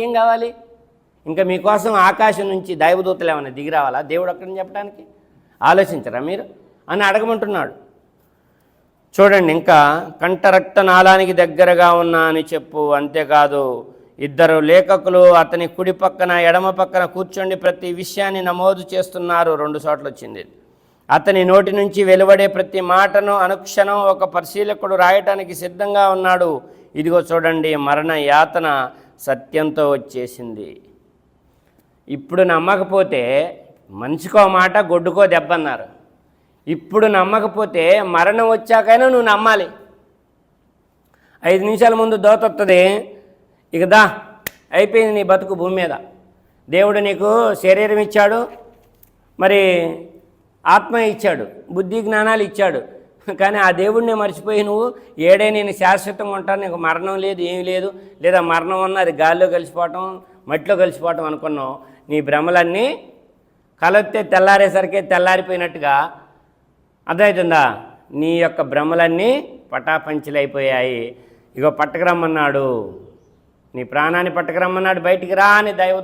ఏం కావాలి? ఇంకా మీకోసం ఆకాశం నుంచి దైవదూతలు ఏమైనా దిగి రావాలా దేవుడు అక్కడిని చెప్పడానికి? ఆలోచించరా మీరు అని అడగమంటున్నాడు. చూడండి, ఇంకా కంఠరక్త నాళానికి దగ్గరగా ఉన్నా అని చెప్పు. అంతేకాదు, ఇద్దరు లేఖకులు అతని కుడి పక్కన ఎడమ పక్కన కూర్చొని ప్రతి విషయాన్ని నమోదు చేస్తున్నారు. 2 చోట్ల వచ్చింది. అతని నోటి నుంచి వెలువడే ప్రతి మాటను అనుక్షణం ఒక పరిశీలకుడు రాయటానికి సిద్ధంగా ఉన్నాడు. ఇదిగో చూడండి, మరణ యాతన సత్యంతో వచ్చేసింది. ఇప్పుడు నమ్మకపోతే మనిషికో మాట గొడ్డుకో దెబ్బ అన్నారు. ఇప్పుడు నమ్మకపోతే మరణం వచ్చాకైనా నువ్వు నమ్మాలి. 5 నిమిషాల ముందు దోత వస్తుంది, ఇక దా అయిపోయింది నీ బతుకు భూమి మీద. దేవుడు నీకు శరీరం ఇచ్చాడు, మరి ఆత్మ ఇచ్చాడు, బుద్ధి జ్ఞానాలు ఇచ్చాడు. కానీ ఆ దేవుడిని మర్చిపోయి నువ్వు ఏడే నేను శాశ్వతంగా ఉంటాను, నీకు మరణం లేదు, ఏమీ లేదు, లేదా మరణం ఉన్న అది గాల్లో కలిసిపోవటం, మట్టిలో కలిసిపోవటం అనుకున్నావు. నీ భ్రమలన్నీ కలొత్తే తెల్లారేసరికి తెల్లారిపోయినట్టుగా అర్థమవుతుందా? నీ యొక్క భ్రమలన్నీ పటాపంచలైపోయాయి. ఇగో పట్టుకురమ్మన్నాడు, నీ ప్రాణాన్ని పట్టుకురమ్మన్నాడు, బయటికి రా అని దైవ